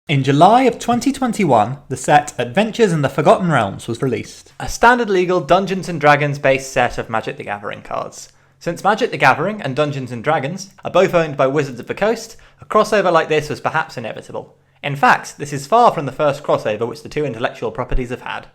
In July of 2021, the set Adventures in the Forgotten Realms was released. A standard legal Dungeons & Dragons based set of Magic the Gathering cards. Since Magic the Gathering and Dungeons & Dragons are both owned by Wizards of the Coast, a crossover like this was perhaps inevitable. In fact, this is far from the first crossover which the two intellectual properties have had.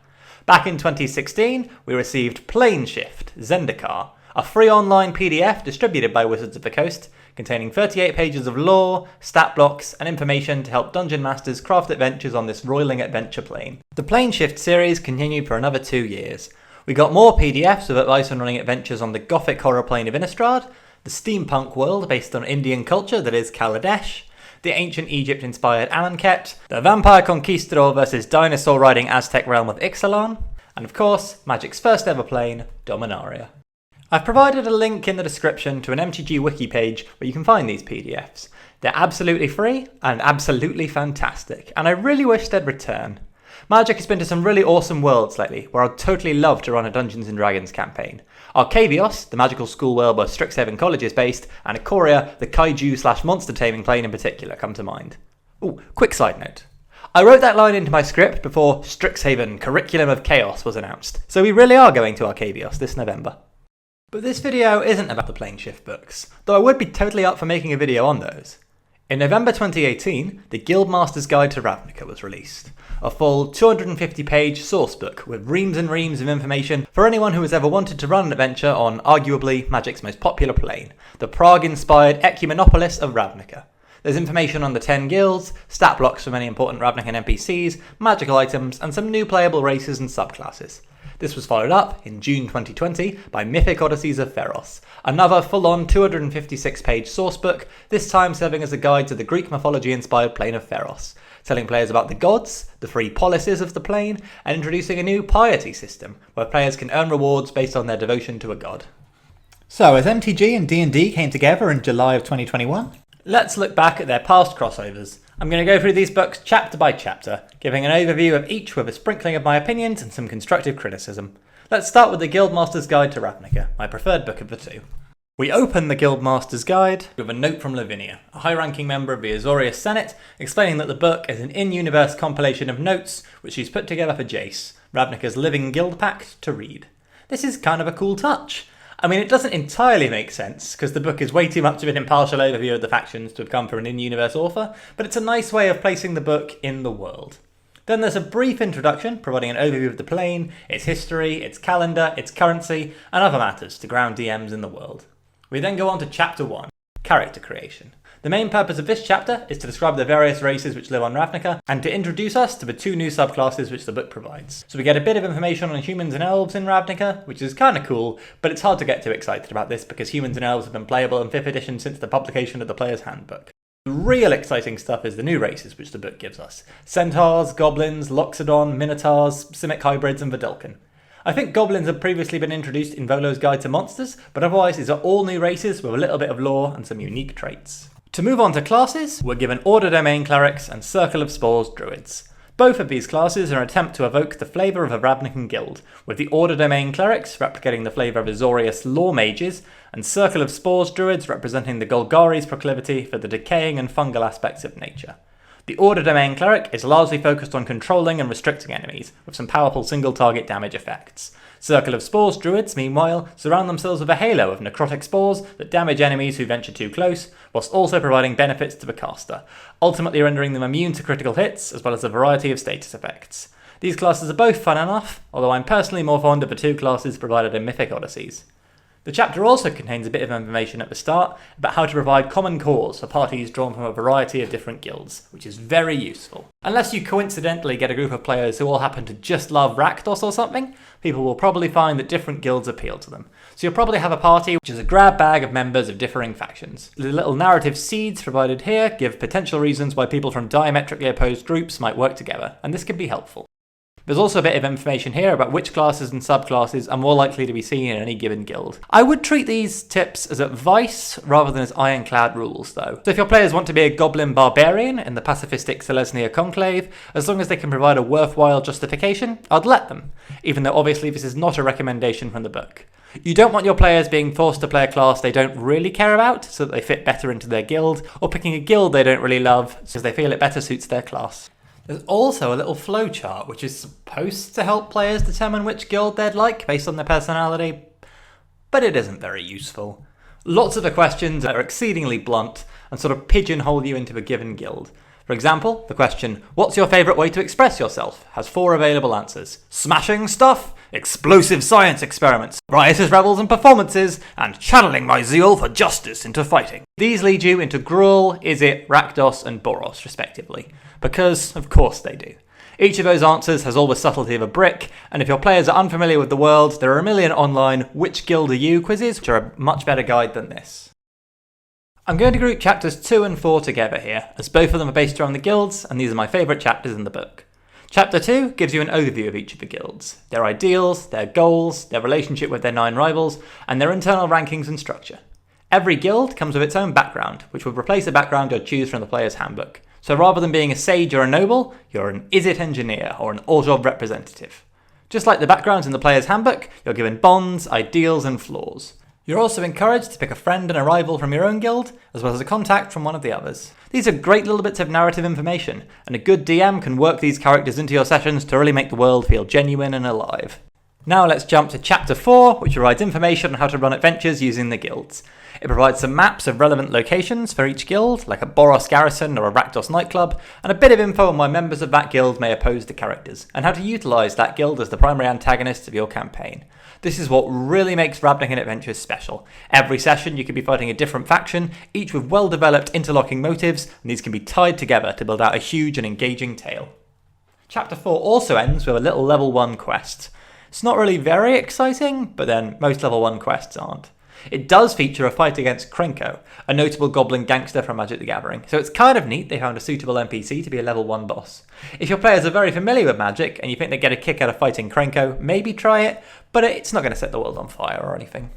Back in 2016, we received Planeshift Zendikar, a free online PDF distributed by Wizards of the Coast, containing 38 pages of lore, stat blocks, and information to help Dungeon Masters craft adventures on this roiling adventure plane. The Planeshift series continued for another 2 years. We got more PDFs with advice on running adventures on the Gothic horror plane of Innistrad, the steampunk world based on Indian culture that is Kaladesh, the ancient Egypt-inspired Amonkhet, the vampire conquistador versus dinosaur-riding Aztec realm of Ixalan, and of course, Magic's first ever plane, Dominaria. I've provided a link in the description to an MtG wiki page where you can find these PDFs. They're absolutely free and absolutely fantastic, and I really wish they'd return. Magic has been to some really awesome worlds lately, where I'd totally love to run a Dungeons & Dragons campaign. Arcabios, the magical school world where Strixhaven College is based, and Ikoria, the kaiju/monster taming plane in particular, come to mind. Ooh, quick side note. I wrote that line into my script before Strixhaven Curriculum of Chaos was announced, so we really are going to Arcabios this November. But this video isn't about the Planeshift books, though I would be totally up for making a video on those. In November 2018, the Guildmasters Guide to Ravnica was released, a full 250-page sourcebook with reams and reams of information for anyone who has ever wanted to run an adventure on arguably Magic's most popular plane, the Prague-inspired Ecumenopolis of Ravnica. There's information on the 10 guilds, stat blocks for many important Ravnican NPCs, magical items, and some new playable races and subclasses. This was followed up, in June 2020, by Mythic Odysseys of Theros, another full-on 256-page sourcebook, this time serving as a guide to the Greek mythology-inspired plane of Theros, telling players about the gods, the three policies of the plane, and introducing a new piety system, where players can earn rewards based on their devotion to a god. So, as MTG and D&D came together in July of 2021, let's look back at their past crossovers. I'm going to go through these books chapter by chapter, giving an overview of each with a sprinkling of my opinions and some constructive criticism. Let's start with the Guildmasters Guide to Ravnica, my preferred book of the two. We open the Guildmasters Guide with a note from Lavinia, a high-ranking member of the Azorius Senate, explaining that the book is an in-universe compilation of notes which she's put together for Jace, Ravnica's living guild pact, to read. This is kind of a cool touch. I mean, it doesn't entirely make sense, because the book is way too much of an impartial overview of the factions to have come from an in-universe author, but it's a nice way of placing the book in the world. Then there's a brief introduction, providing an overview of the plane, its history, its calendar, its currency, and other matters to ground DMs in the world. We then go on to Chapter 1, Character Creation. The main purpose of this chapter is to describe the various races which live on Ravnica, and to introduce us to the two new subclasses which the book provides. So we get a bit of information on humans and elves in Ravnica, which is kinda cool, but it's hard to get too excited about this because humans and elves have been playable in 5th edition since the publication of the Player's Handbook. The real exciting stuff is the new races which the book gives us. Centaurs, Goblins, Loxodon, Minotaurs, Simic Hybrids, and Vidalcan. I think Goblins have previously been introduced in Volo's Guide to Monsters, but otherwise these are all new races with a little bit of lore and some unique traits. To move on to classes, we're given Order Domain Clerics and Circle of Spores Druids. Both of these classes are an attempt to evoke the flavour of a Ravnican guild, with the Order Domain Clerics replicating the flavour of Azorius Lore Mages, and Circle of Spores Druids representing the Golgari's proclivity for the decaying and fungal aspects of nature. The Order Domain Cleric is largely focused on controlling and restricting enemies, with some powerful single-target damage effects. Circle of Spores Druids, meanwhile, surround themselves with a halo of necrotic spores that damage enemies who venture too close, whilst also providing benefits to the caster, ultimately rendering them immune to critical hits, as well as a variety of status effects. These classes are both fun enough, although I'm personally more fond of the two classes provided in Mythic Odysseys. The chapter also contains a bit of information at the start about how to provide common cores for parties drawn from a variety of different guilds, which is very useful. Unless you coincidentally get a group of players who all happen to just love Rakdos or something, people will probably find that different guilds appeal to them. So you'll probably have a party which is a grab bag of members of differing factions. The little narrative seeds provided here give potential reasons why people from diametrically opposed groups might work together, and this can be helpful. There's also a bit of information here about which classes and subclasses are more likely to be seen in any given guild. I would treat these tips as advice rather than as ironclad rules though. So if your players want to be a goblin barbarian in the pacifistic Selesnya conclave, as long as they can provide a worthwhile justification, I'd let them, even though obviously this is not a recommendation from the book. You don't want your players being forced to play a class they don't really care about, so that they fit better into their guild, or picking a guild they don't really love, because they feel it better suits their class. There's also a little flowchart, which is supposed to help players determine which guild they'd like based on their personality, but it isn't very useful. Lots of the questions are exceedingly blunt and sort of pigeonhole you into a given guild. For example, the question, what's your favourite way to express yourself? Has 4 available answers. Smashing stuff, explosive science experiments, riotous revels and performances, and channeling my zeal for justice into fighting. These lead you into Gruul, Izzet, Rakdos and Boros, respectively. Because, of course they do. Each of those answers has all the subtlety of a brick, and if your players are unfamiliar with the world, there are a million online Which Guild Are You quizzes, which are a much better guide than this. I'm going to group chapters 2 and 4 together here, as both of them are based around the guilds, and these are my favourite chapters in the book. Chapter 2 gives you an overview of each of the guilds, their ideals, their goals, their relationship with their 9 rivals, and their internal rankings and structure. Every guild comes with its own background, which will replace a background you'll choose from the player's handbook. So rather than being a sage or a noble, you're an Izzet engineer or an Orzhov representative. Just like the backgrounds in the player's handbook, you're given bonds, ideals, and flaws. You're also encouraged to pick a friend and a rival from your own guild, as well as a contact from one of the others. These are great little bits of narrative information, and a good DM can work these characters into your sessions to really make the world feel genuine and alive. Now let's jump to Chapter 4, which provides information on how to run adventures using the guilds. It provides some maps of relevant locations for each guild, like a Boros garrison or a Rakdos nightclub, and a bit of info on why members of that guild may oppose the characters, and how to utilise that guild as the primary antagonist of your campaign. This is what really makes Ravnica Adventures special. Every session you could be fighting a different faction, each with well-developed interlocking motives, and these can be tied together to build out a huge and engaging tale. Chapter 4 also ends with a little level 1 quest. It's not really very exciting, but then most level 1 quests aren't. It does feature a fight against Krenko, a notable goblin gangster from Magic the Gathering, so it's kind of neat they found a suitable NPC to be a level 1 boss. If your players are very familiar with Magic and you think they get a kick out of fighting Krenko, maybe try it, but it's not going to set the world on fire or anything.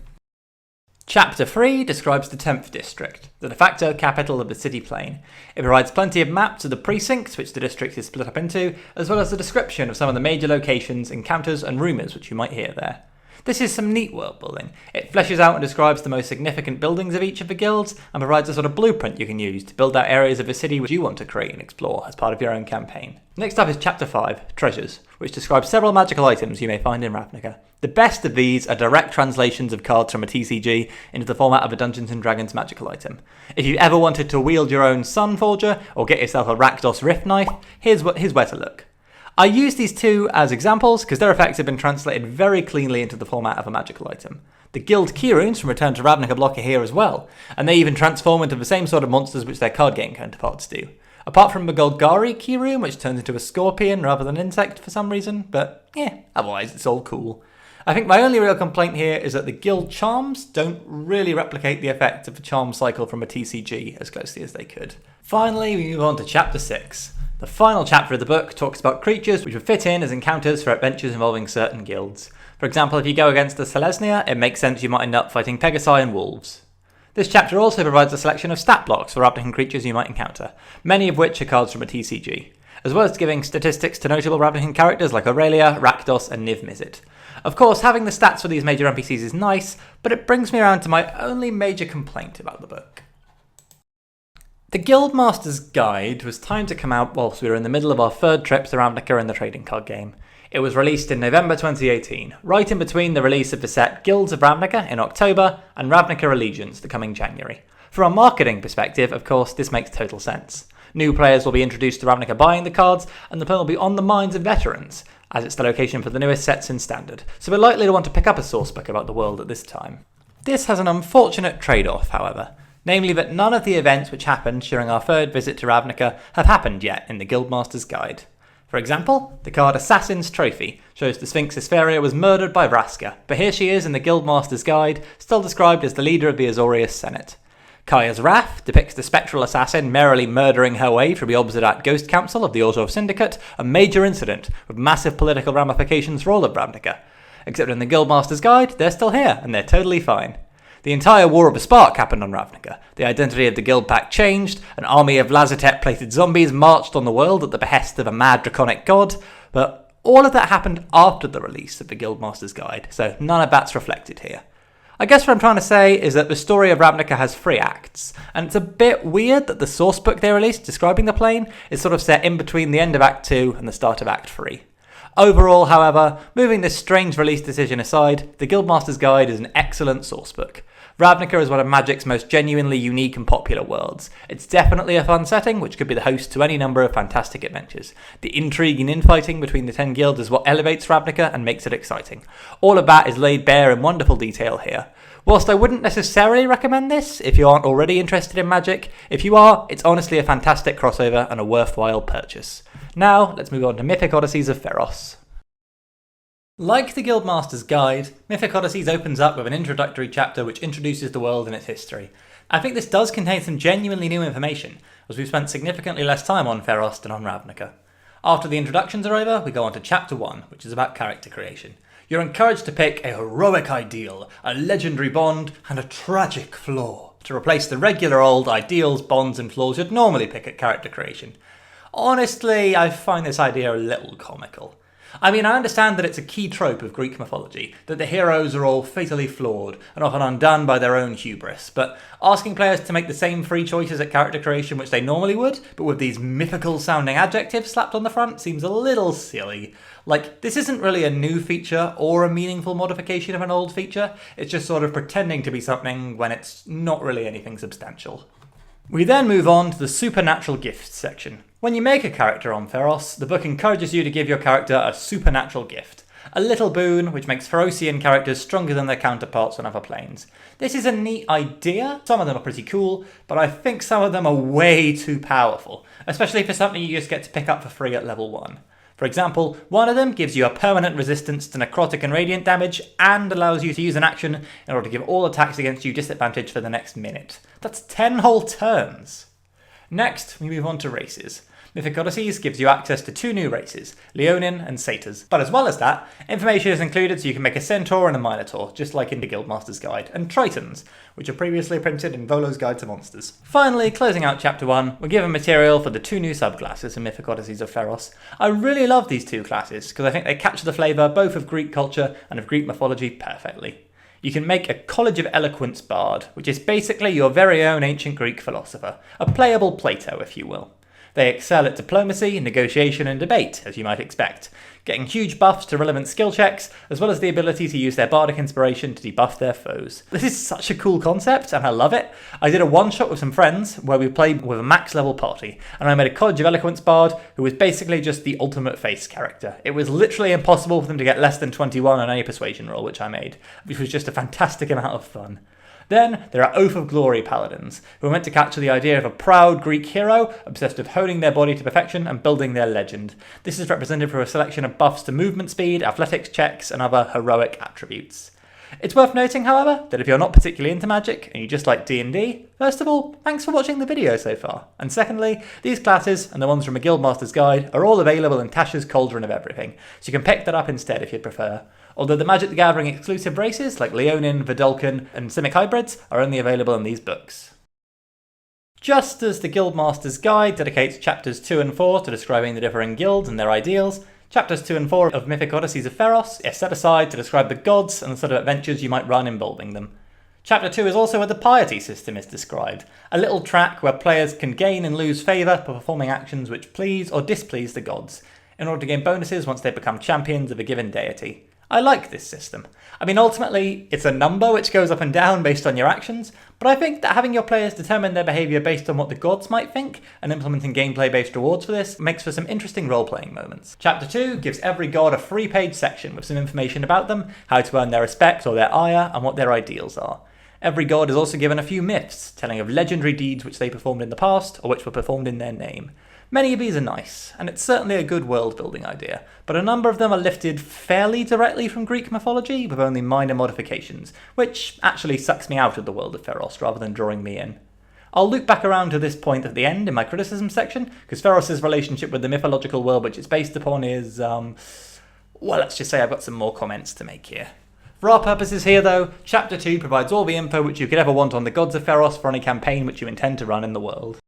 Chapter 3 describes the 10th district, the de facto capital of the city plane. It provides plenty of maps of the precincts which the district is split up into, as well as a description of some of the major locations, encounters and rumours which you might hear there. This is some neat world building. It fleshes out and describes the most significant buildings of each of the guilds, and provides a sort of blueprint you can use to build out areas of the city which you want to create and explore as part of your own campaign. Next up is Chapter 5, Treasures, which describes several magical items you may find in Ravnica. The best of these are direct translations of cards from a TCG into the format of a Dungeons & Dragons magical item. If you ever wanted to wield your own Sun Forger, or get yourself a Rakdos Rift Knife, here's where to look. I use these two as examples because their effects have been translated very cleanly into the format of a magical item. The Guild Keyrunes from Return to Ravnica block are here as well, and they even transform into the same sort of monsters which their card game counterparts do. Apart from the Golgari Keyrune, which turns into a scorpion rather than an insect for some reason, but yeah, otherwise it's all cool. I think my only real complaint here is that the Guild Charms don't really replicate the effect of the charm cycle from a TCG as closely as they could. Finally, we move on to Chapter 6. The final chapter of the book talks about creatures which would fit in as encounters for adventures involving certain guilds. For example, if you go against the Selesnya, it makes sense you might end up fighting Pegasi and wolves. This chapter also provides a selection of stat blocks for Ravnican creatures you might encounter, many of which are cards from a TCG, as well as giving statistics to notable Ravnican characters like Aurelia, Rakdos and Niv Mizzet. Of course, having the stats for these major NPCs is nice, but it brings me around to my only major complaint about the book. The Guildmasters Guide was timed to come out whilst we were in the middle of our third trip to Ravnica in the trading card game. It was released in November 2018, right in between the release of the set Guilds of Ravnica in October and Ravnica Allegiance the coming January. From a marketing perspective, of course, this makes total sense. New players will be introduced to Ravnica buying the cards, and the plan will be on the minds of veterans, as it's the location for the newest sets in Standard, so we're likely to want to pick up a sourcebook about the world at this time. This has an unfortunate trade-off, however. Namely that none of the events which happened during our third visit to Ravnica have happened yet in the Guildmasters Guide. For example, the card Assassin's Trophy shows the Sphinx Hesperia was murdered by Vraska, but here she is in the Guildmasters Guide, still described as the leader of the Azorius Senate. Kaya's Wrath depicts the spectral assassin merrily murdering her way through the Obsidat Ghost Council of the Orzhov Syndicate, a major incident with massive political ramifications for all of Ravnica. Except in the Guildmasters Guide, they're still here, and they're totally fine. The entire War of the Spark happened on Ravnica. The identity of the Guild Pact changed, an army of Lazotep-plated zombies marched on the world at the behest of a mad draconic god, but All of that happened after the release of the Guildmasters Guide, so none of that's reflected here. I guess what I'm trying to say is that the story of Ravnica has 3 acts, and it's a bit weird that the sourcebook they released describing the plane is sort of set in between the end of Act 2 and the start of Act 3. Overall, however, moving this strange release decision aside, the Guildmasters Guide is an excellent sourcebook. Ravnica is one of Magic's most genuinely unique and popular worlds. It's definitely a fun setting, which could be the host to any number of fantastic adventures. The intrigue and infighting between the 10 guilds is what elevates Ravnica and makes it exciting. All of that is laid bare in wonderful detail here. Whilst I wouldn't necessarily recommend this if you aren't already interested in Magic, if you are, it's honestly a fantastic crossover and a worthwhile purchase. Now, let's move on to Mythic Odysseys of Theros. Like the Guildmasters Guide, Mythic Odysseys opens up with an introductory chapter which introduces the world and its history. I think this does contain some genuinely new information, as we've spent significantly less time on Theros than on Ravnica. After the introductions are over, we go on to Chapter 1, which is about character creation. You're encouraged to pick a heroic ideal, a legendary bond, and a tragic flaw to replace the regular old ideals, bonds, and flaws you'd normally pick at character creation. Honestly, I find this idea a little comical. I mean, I understand that it's a key trope of Greek mythology, that the heroes are all fatally flawed and often undone by their own hubris, but asking players to make the same 3 choices at character creation which they normally would, but with these mythical-sounding adjectives slapped on the front, seems a little silly. Like, this isn't really a new feature or a meaningful modification of an old feature, it's just sort of pretending to be something when it's not really anything substantial. We then move on to the supernatural gifts section. When you make a character on Theros, the book encourages you to give your character a supernatural gift. A little boon which makes Therosian characters stronger than their counterparts on other planes. This is a neat idea, some of them are pretty cool, but I think some of them are way too powerful, especially for something you just get to pick up for free at level 1. For example, one of them gives you a permanent resistance to necrotic and radiant damage and allows you to use an action in order to give all attacks against you disadvantage for the next minute. That's 10 whole turns! Next, we move on to races. Mythic Odysseys gives you access to 2 new races, Leonin and Satyrs. But as well as that, information is included so you can make a Centaur and a Minotaur, just like in the Guildmasters Guide, and Tritons, which are previously printed in Volo's Guide to Monsters. Finally, closing out Chapter 1, we're given material for the 2 new subclasses in Mythic Odysseys of Theros. I really love these 2 classes, because I think they capture the flavour both of Greek culture and of Greek mythology perfectly. You can make a College of Eloquence bard, which is basically your very own ancient Greek philosopher, a playable Plato, if you will. They excel at diplomacy, negotiation, and debate, as you might expect, getting huge buffs to relevant skill checks, as well as the ability to use their bardic inspiration to debuff their foes. This is such a cool concept, and I love it. I did a one-shot with some friends, where we played with a max-level party, and I made a College of Eloquence bard, who was basically just the ultimate face character. It was literally impossible for them to get less than 21 on any persuasion roll which I made, which was just a fantastic amount of fun. Then there are Oath of Glory paladins, who are meant to capture the idea of a proud Greek hero obsessed with honing their body to perfection and building their legend. This is represented through a selection of buffs to movement speed, athletics checks, and other heroic attributes. It's worth noting, however, that if you're not particularly into Magic and you just like D&D, first of all, thanks for watching the video so far, and secondly, these classes and the ones from a Guildmaster's Guide are all available in Tasha's Cauldron of Everything, so you can pick that up instead if you'd prefer. Although the Magic the Gathering exclusive races like Leonin, Vidalcan, and Simic hybrids are only available in these books. Just as the Guildmaster's Guide dedicates chapters 2 and 4 to describing the differing guilds and their ideals, chapters 2 and 4 of Mythic Odysseys of Theros are set aside to describe the gods and the sort of adventures you might run involving them. Chapter 2 is also where the piety system is described, a little track where players can gain and lose favour for performing actions which please or displease the gods, in order to gain bonuses once they become champions of a given deity. I like this system. I mean, ultimately, it's a number which goes up and down based on your actions, but I think that having your players determine their behaviour based on what the gods might think, and implementing gameplay-based rewards for this, makes for some interesting role-playing moments. Chapter 2 gives every god a 3-page section with some information about them, how to earn their respect or their ire, and what their ideals are. Every god is also given a few myths, telling of legendary deeds which they performed in the past, or which were performed in their name. Many of these are nice, and it's certainly a good world-building idea, but a number of them are lifted fairly directly from Greek mythology, with only minor modifications, which actually sucks me out of the world of Theros rather than drawing me in. I'll loop back around to this point at the end in my criticism section, because Theros' relationship with the mythological world which it's based upon is, well, let's just say I've got some more comments to make here. For our purposes here though, Chapter 2 provides all the info which you could ever want on the gods of Theros for any campaign which you intend to run in the world.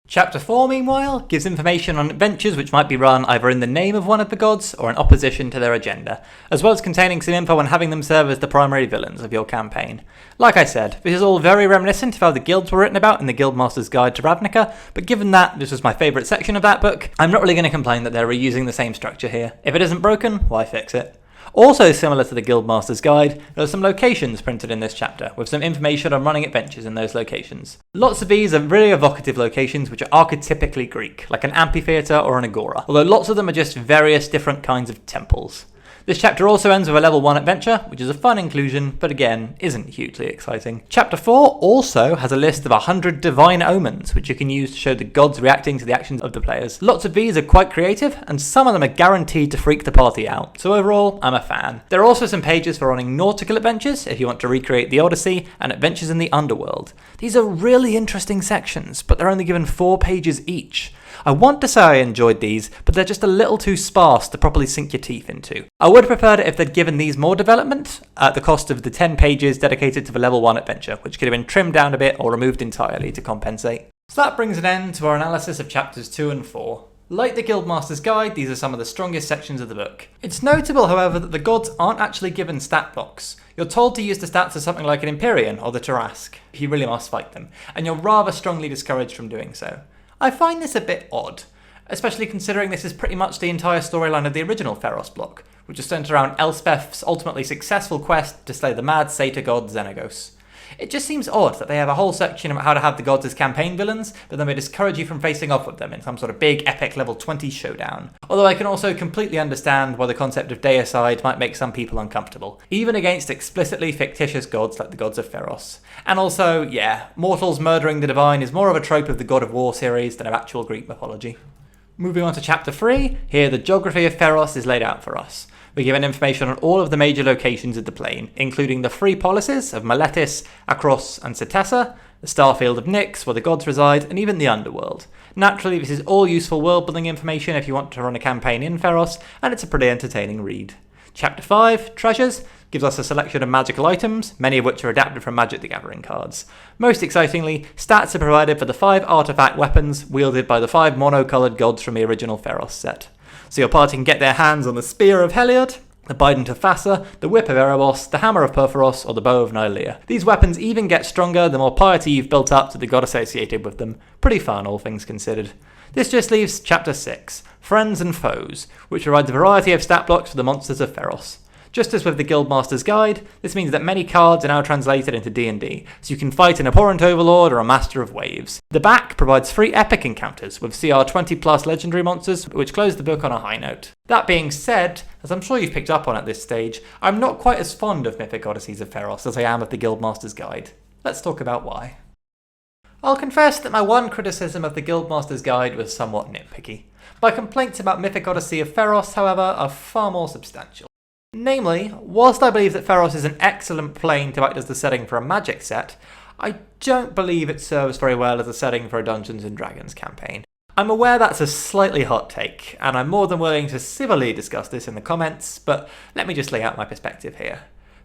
Chapter 4, meanwhile, gives information on adventures which might be run either in the name of one of the gods or in opposition to their agenda, as well as containing some info on having them serve as the primary villains of your campaign. Like I said, this is all very reminiscent of how the guilds were written about in the Guildmasters Guide to Ravnica, but given that this was my favourite section of that book, I'm not really going to complain that they're reusing the same structure here. If it isn't broken, why fix it? Also similar to the Guildmasters Guide, there are some locations printed in this chapter, with some information on running adventures in those locations. Lots of these are really evocative locations which are archetypically Greek, like an amphitheatre or an agora, although lots of them are just various different kinds of temples. This chapter also ends with a level 1 adventure, which is a fun inclusion, but again, isn't hugely exciting. Chapter 4 also has a list of 100 divine omens, which you can use to show the gods reacting to the actions of the players. Lots of these are quite creative, and some of them are guaranteed to freak the party out, so overall, I'm a fan. There are also some pages for running nautical adventures, if you want to recreate the Odyssey, and adventures in the underworld. These are really interesting sections, but they're only given 4 pages each. I want to say I enjoyed these, but they're just a little too sparse to properly sink your teeth into. I would have preferred it if they'd given these more development, at the cost of the 10 pages dedicated to the level 1 adventure, which could have been trimmed down a bit or removed entirely to compensate. So that brings an end to our analysis of chapters 2 and 4. Like the Guildmasters Guide, these are some of the strongest sections of the book. It's notable, however, that the gods aren't actually given stat blocks. You're told to use the stats of something like an Empyrean or the Tarask, if you really must fight them, and you're rather strongly discouraged from doing so. I find this a bit odd, especially considering this is pretty much the entire storyline of the original Theros block, which is centered around Elspeth's ultimately successful quest to slay the mad satyr god Xenagos. It just seems odd that they have a whole section about how to have the gods as campaign villains, but then they discourage you from facing off with them in some sort of big epic level 20 showdown. Although I can also completely understand why the concept of deicide might make some people uncomfortable, even against explicitly fictitious gods like the gods of Theros. And also, yeah, mortals murdering the divine is more of a trope of the God of War series than of actual Greek mythology. Moving on to chapter 3, here the geography of Theros is laid out for us. We're given information on all of the major locations of the plane, including the 3 polises of Meletis, Akros and Setessa, the starfield of Nyx, where the gods reside, and even the underworld. Naturally, this is all useful world-building information if you want to run a campaign in Theros, and it's a pretty entertaining read. Chapter 5, Treasures, gives us a selection of magical items, many of which are adapted from Magic the Gathering cards. Most excitingly, stats are provided for the 5 artifact weapons wielded by the 5 mono-coloured gods from the original Theros set. So your party can get their hands on the Spear of Heliod, the Bident of Thassa, the Whip of Erebos, the Hammer of Perforos, or the Bow of Nylea. These weapons even get stronger the more piety you've built up to the god associated with them. Pretty fun, all things considered. This just leaves Chapter 6, Friends and Foes, which provides a variety of stat blocks for the monsters of Theros. Just as with the Guildmasters Guide, this means that many cards are now translated into D&D, so you can fight an Abhorrent Overlord or a Master of Waves. The back provides 3 epic encounters with CR 20 plus legendary monsters, which close the book on a high note. That being said, as I'm sure you've picked up on at this stage, I'm not quite as fond of Mythic Odysseys of Theros as I am of the Guildmasters Guide. Let's talk about why. I'll confess that my one criticism of the Guildmasters Guide was somewhat nitpicky. My complaints about Mythic Odyssey of Theros, however, are far more substantial. Namely, whilst I believe that Theros is an excellent plane to act as the setting for a Magic set, I don't believe it serves very well as a setting for a Dungeons & Dragons campaign. I'm aware that's a slightly hot take, and I'm more than willing to civilly discuss this in the comments, but let me just lay out my perspective here.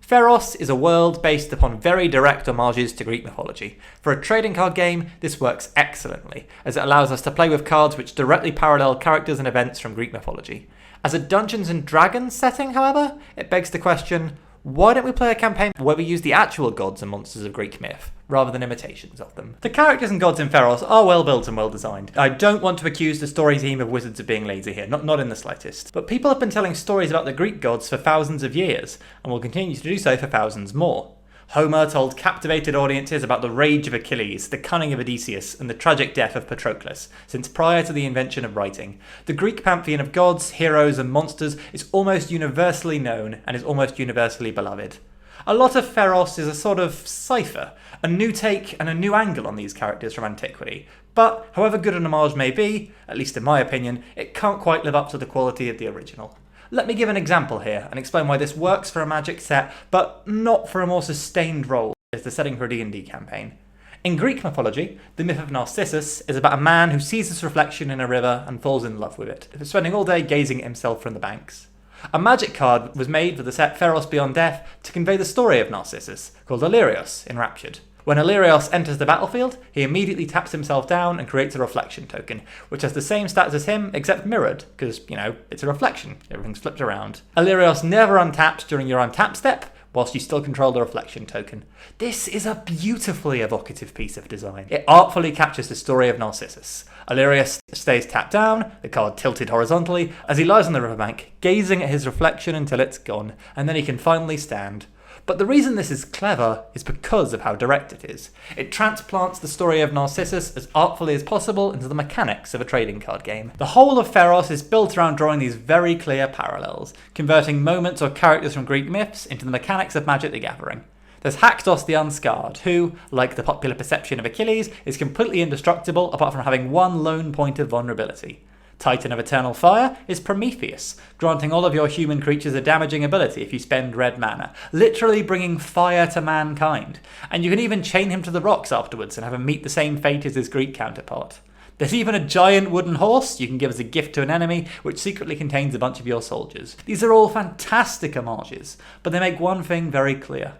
Theros is a world based upon very direct homages to Greek mythology. For a trading card game, this works excellently, as it allows us to play with cards which directly parallel characters and events from Greek mythology. As a Dungeons & Dragons setting, however, it begs the question, why don't we play a campaign where we use the actual gods and monsters of Greek myth, rather than imitations of them? The characters and gods in Theros are well built and well designed. I don't want to accuse the story team of Wizards of being lazy here, not in the slightest. But people have been telling stories about the Greek gods for thousands of years, and will continue to do so for thousands more. Homer told captivated audiences about the rage of Achilles, the cunning of Odysseus, and the tragic death of Patroclus, since prior to the invention of writing. The Greek pantheon of gods, heroes, and monsters is almost universally known and is almost universally beloved. A lot of Theros is a sort of cipher, a new take and a new angle on these characters from antiquity. But, however good an homage may be, at least in my opinion, it can't quite live up to the quality of the original. Let me give an example here and explain why this works for a Magic set, but not for a more sustained role as the setting for a D&D campaign. In Greek mythology, the myth of Narcissus is about a man who sees his reflection in a river and falls in love with it, spending all day gazing at himself from the banks. A Magic card was made for the set Theros Beyond Death to convey the story of Narcissus, called Illyrios, Enraptured, When Illyrios enters the battlefield, he immediately taps himself down and creates a reflection token, which has the same stats as him, except mirrored, because, it's a reflection, everything's flipped around. Illyrios never untapped during your untap step, whilst you still control the reflection token. This is a beautifully evocative piece of design. It artfully captures the story of Narcissus. Illyrios stays tapped down, the card tilted horizontally, as he lies on the riverbank, gazing at his reflection until it's gone, and then he can finally stand. But the reason this is clever is because of how direct it is. It transplants the story of Narcissus as artfully as possible into the mechanics of a trading card game. The whole of Theros is built around drawing these very clear parallels, converting moments or characters from Greek myths into the mechanics of Magic the Gathering. There's Haktos the Unscarred, who, like the popular perception of Achilles, is completely indestructible apart from having one lone point of vulnerability. Titan of Eternal Fire is Prometheus, granting all of your human creatures a damaging ability if you spend red mana, literally bringing fire to mankind. And you can even chain him to the rocks afterwards and have him meet the same fate as his Greek counterpart. There's even a giant wooden horse you can give as a gift to an enemy, which secretly contains a bunch of your soldiers. These are all fantastic homages, but they make one thing very clear.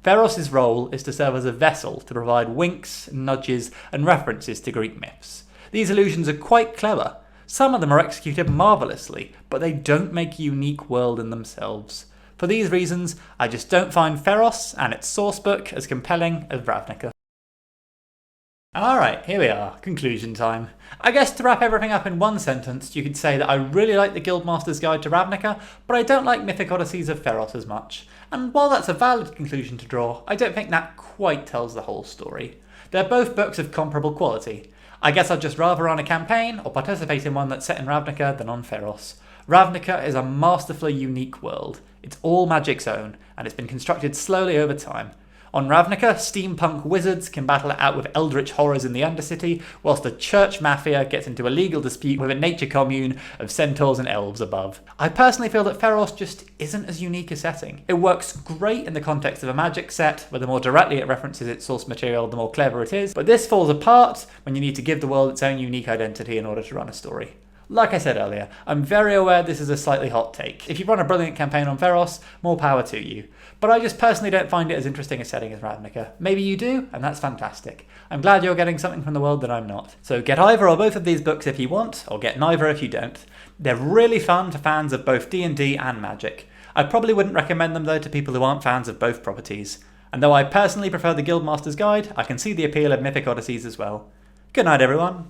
Theros' role is to serve as a vessel to provide winks, nudges, and references to Greek myths. These allusions are quite clever. Some of them are executed marvellously, but they don't make a unique world in themselves. For these reasons, I just don't find Theros and its sourcebook as compelling as Ravnica. Alright, here we are, conclusion time. I guess to wrap everything up in one sentence, you could say that I really like the Guildmasters Guide to Ravnica, but I don't like Mythic Odysseys of Theros as much. And while that's a valid conclusion to draw, I don't think that quite tells the whole story. They're both books of comparable quality. I guess I'd just rather run a campaign or participate in one that's set in Ravnica than on Theros. Ravnica is a masterfully unique world. It's all Magic's own, and it's been constructed slowly over time. On Ravnica, steampunk wizards can battle it out with eldritch horrors in the Undercity, whilst the church mafia gets into a legal dispute with a nature commune of centaurs and elves above. I personally feel that Theros just isn't as unique a setting. It works great in the context of a Magic set, where the more directly it references its source material, the more clever it is, but this falls apart when you need to give the world its own unique identity in order to run a story. Like I said earlier, I'm very aware this is a slightly hot take. If you run a brilliant campaign on Theros, more power to you. But I just personally don't find it as interesting a setting as Ravnica. Maybe you do, and that's fantastic. I'm glad you're getting something from the world that I'm not. So get either or both of these books if you want, or get neither if you don't. They're really fun to fans of both D&D and Magic. I probably wouldn't recommend them though to people who aren't fans of both properties. And though I personally prefer the Guildmasters Guide, I can see the appeal of Mythic Odysseys as well. Good night everyone.